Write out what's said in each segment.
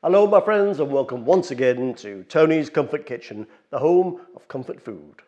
Hello my friends and welcome once again to Tony's Comfort Kitchen, the home of comfort food.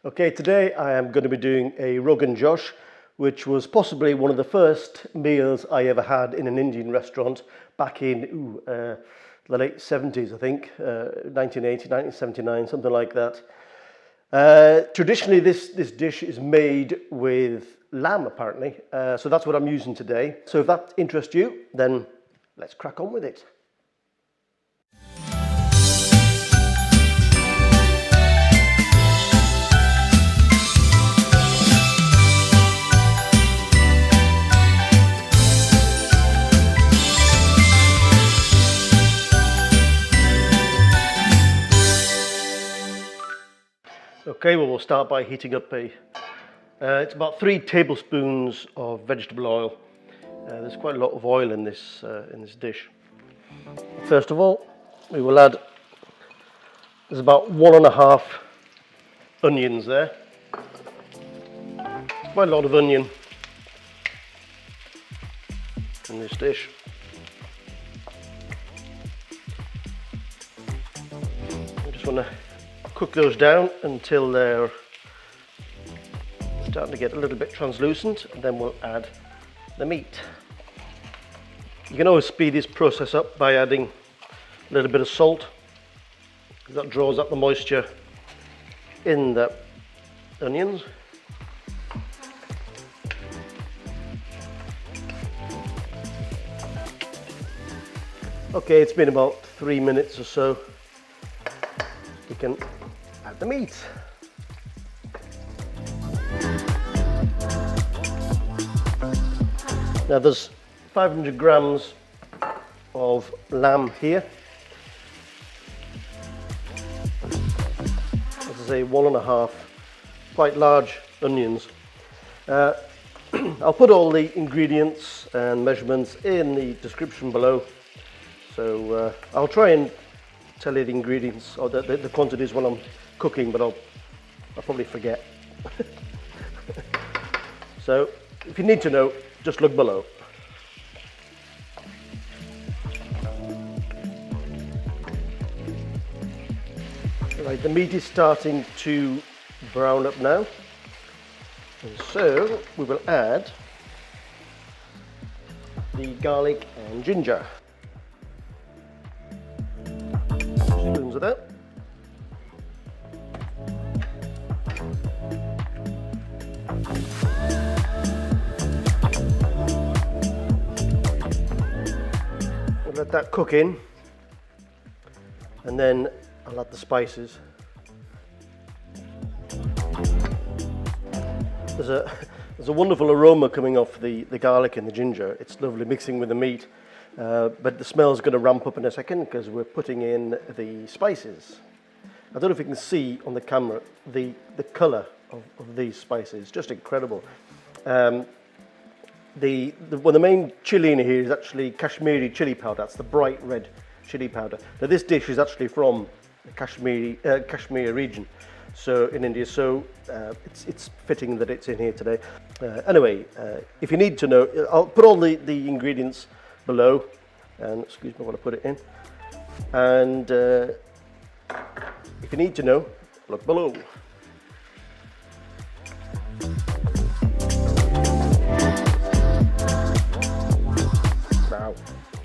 Okay, today I am going to be doing a Rogan Josh, which was possibly one of the first meals I ever had in an Indian restaurant back in the late 70s, I think, 1980, 1979, something like that. Traditionally this dish is made with lamb apparently, so that's what I'm using today. So if that interests you, then let's crack on with it. Okay, well we'll start by heating up it's about 3 tablespoons of vegetable oil. There's quite a lot of oil in this dish. First of all, we will add, there's about 1.5 onions there. Quite a lot of onion in this dish. I just want to cook those down until they're starting to get a little bit translucent, and then we'll add the meat. You can always speed this process up by adding a little bit of salt. That draws up the moisture in the onions. Okay, it's been about 3 minutes or so. We can add the meat. Now there's 500 grams of lamb here. As I say, 1.5 quite large onions. I'll put all the ingredients and measurements in the description below. So I'll try and tell you the ingredients or the quantities when I'm cooking, but I'll probably forget. So if you need to know, just look below. Right, the meat is starting to brown up now, and so we will add the garlic and ginger. 2 spoons of that. We'll let that cook in, and then I'll add the spices. There's a wonderful aroma coming off the garlic and the ginger. It's lovely mixing with the meat, but the smell's going to ramp up in a second because we're putting in the spices. I don't know if you can see on the camera the colour of these spices, just incredible. The main chilli in here is actually Kashmiri chilli powder. That's the bright red chilli powder. Now this dish is actually from the Kashmir region, so in India. So it's fitting that it's in here today. Anyway, if you need to know, I'll put all the ingredients below, and excuse me while I put it in. And if you need to know, look below. Now,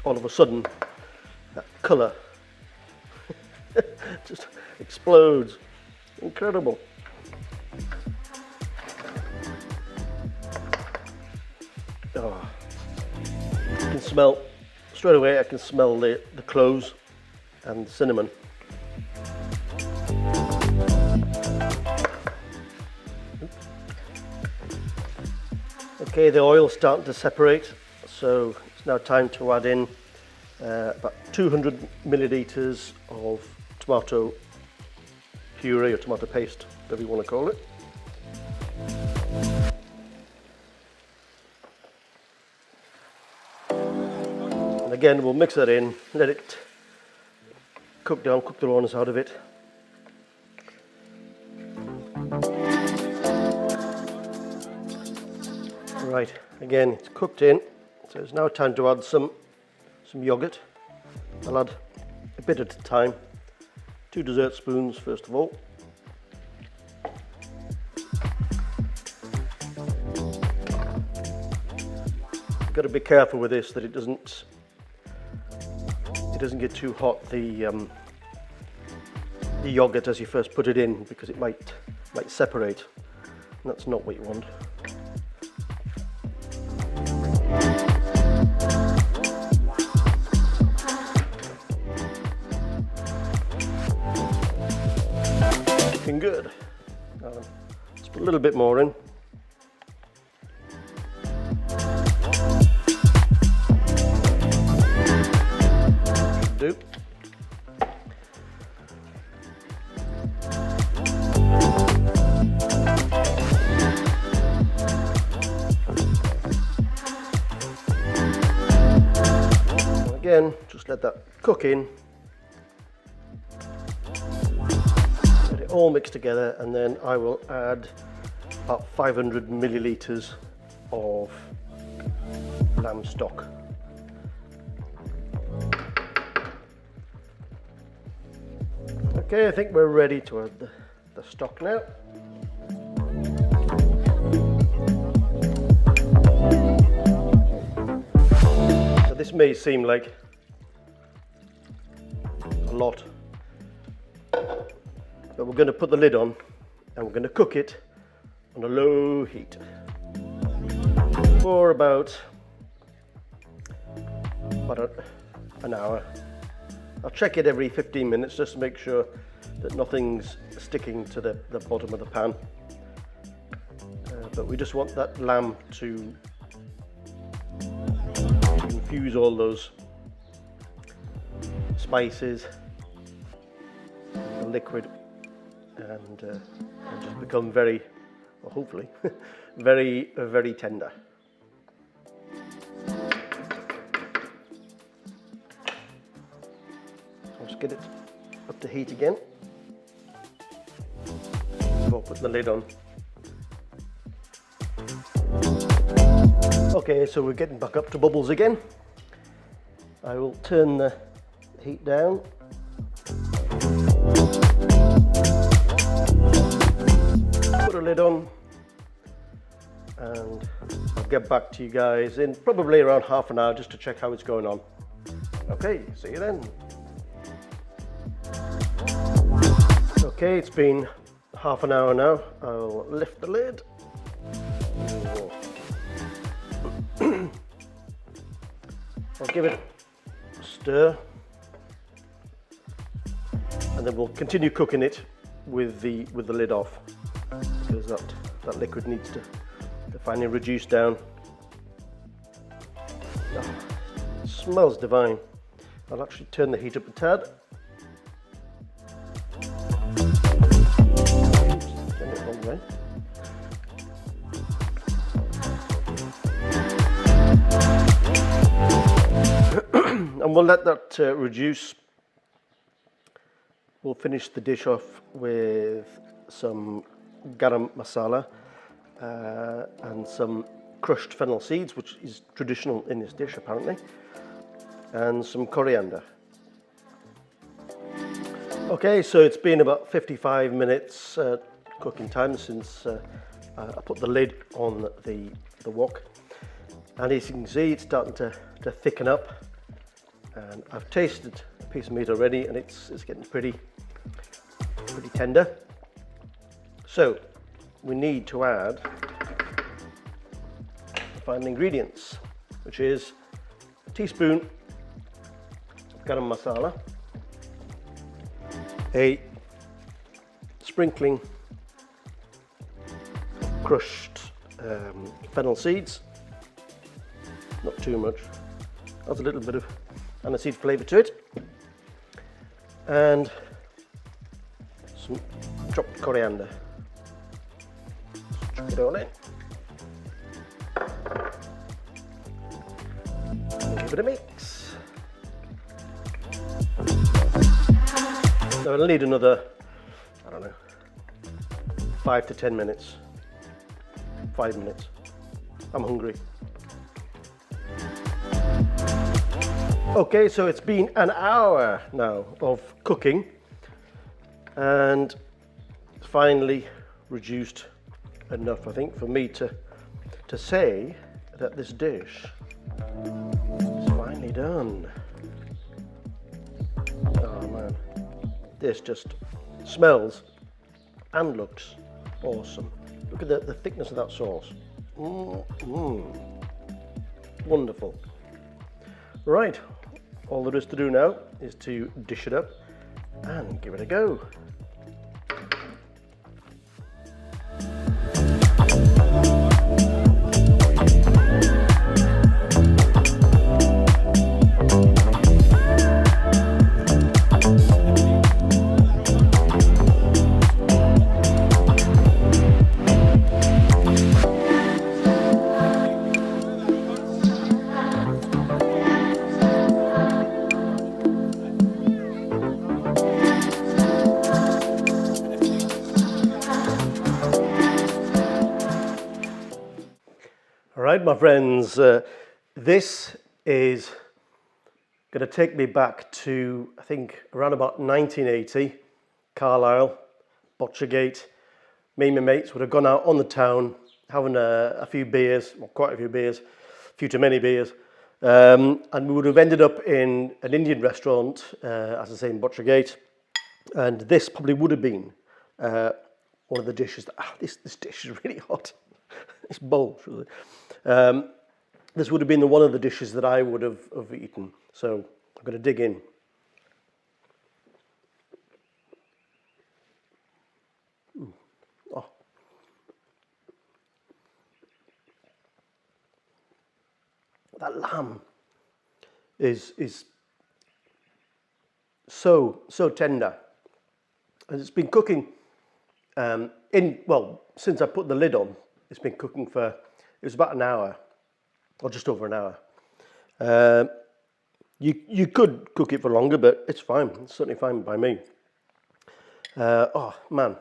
all of a sudden, that colour just explodes. Incredible. Oh, I can smell straight away. I can smell the cloves and the cinnamon. Okay, the oil's starting to separate, so it's now time to add in about 200 millilitres of tomato puree or tomato paste, whatever you want to call it. And again, we'll mix that in, let it cook down, cook the rawness out of it. Right, again, it's cooked in, so it's now time to add some yoghurt. I'll add a bit at a time. 2 dessert spoons first of all. Got to be careful with this that it doesn't get too hot, the yogurt, as you first put it in, because it might separate, and that's not what you want. Looking good. Let's put a little bit more in. Do. Again, just let that cook in. Let it all mix together, and then I will add about 500 millilitres of lamb stock. Okay, I think we're ready to add the stock now. So this may seem like a lot, but we're going to put the lid on and we're going to cook it on a low heat for about an hour. I'll check it every 15 minutes just to make sure that nothing's sticking to the bottom of the pan. But we just want that lamb to infuse all those spices, the liquid, and just become very, well, hopefully, very tender. Get it up to heat again before putting the lid on. Okay, so we're getting back up to bubbles again. I will turn the heat down. Put a lid on, and I'll get back to you guys in probably around half an hour just to check how it's going on. Okay, see you then. Okay, it's been half an hour now. I'll lift the lid. I'll give it a stir, and then we'll continue cooking it with the lid off, because that liquid needs to finally reduce down. Oh, it smells divine. I'll actually turn the heat up a tad. And we'll let that reduce. We'll finish the dish off with some garam masala and some crushed fennel seeds, which is traditional in this dish apparently, and some coriander. Okay, so it's been about 55 minutes cooking time since I put the lid on the wok, and as you can see, it's starting to thicken up. And I've tasted a piece of meat already, and it's getting pretty tender. So we need to add the final ingredients, which is a teaspoon of garam masala, a sprinkling of crushed fennel seeds, not too much, adds a little bit of aniseed flavour to it, and some chopped coriander. Chuck it all in. Give it a mix. Now I'll need another, I don't know, 5 to 10 minutes. 5 minutes. I'm hungry. Okay, so it's been an hour now of cooking and it's finally reduced enough, I think, for me to say that this dish is finally done. Oh man, this just smells and looks awesome. Look at the thickness of that sauce. Wonderful. Right, all there is to do now is to dish it up and give it a go. All right, my friends, this is going to take me back to, I think, around about 1980, Carlisle, Botchergate. Me and my mates would have gone out on the town, having a few beers, well, quite a few beers, a few too many beers, and we would have ended up in an Indian restaurant, as I say, in Botchergate, and this probably would have been one of the dishes that, this dish is really hot. This bowl, really. This would have been one of the dishes that I would have eaten. So I'm going to dig in. Oh. That lamb is so tender, and it's been cooking since I put the lid on. It's been cooking for, it was about an hour, or just over an hour. You could cook it for longer, but it's fine. It's certainly fine by me. Oh man,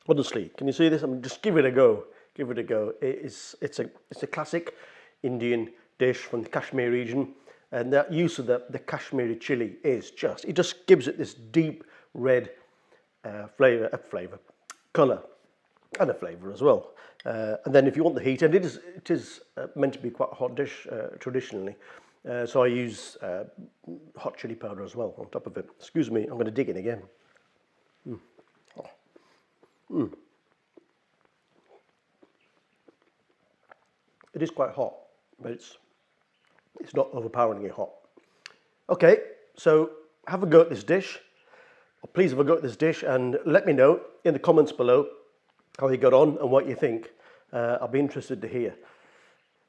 honestly, can you see this? I mean, just give it a go. Give it a go. It's a classic Indian dish from the Kashmiri region, and that use of the Kashmiri chilli is it just gives it this deep red colour. And a flavour as well. And then if you want the heat, and it is meant to be quite a hot dish traditionally, so I use hot chili powder as well on top of it. Excuse me, I'm going to dig in again. It is quite hot, but it's not overpoweringly hot. Okay, so have a go at this dish, or please have a go at this dish, and let me know in the comments below how you got on and what you think. I'll be interested to hear.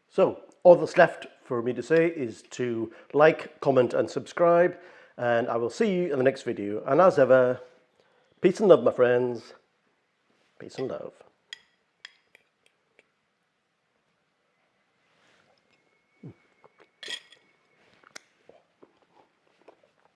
So all that's left for me to say is to like, comment and subscribe, and I will see you in the next video. And as ever, peace and love, my friends. Peace and love.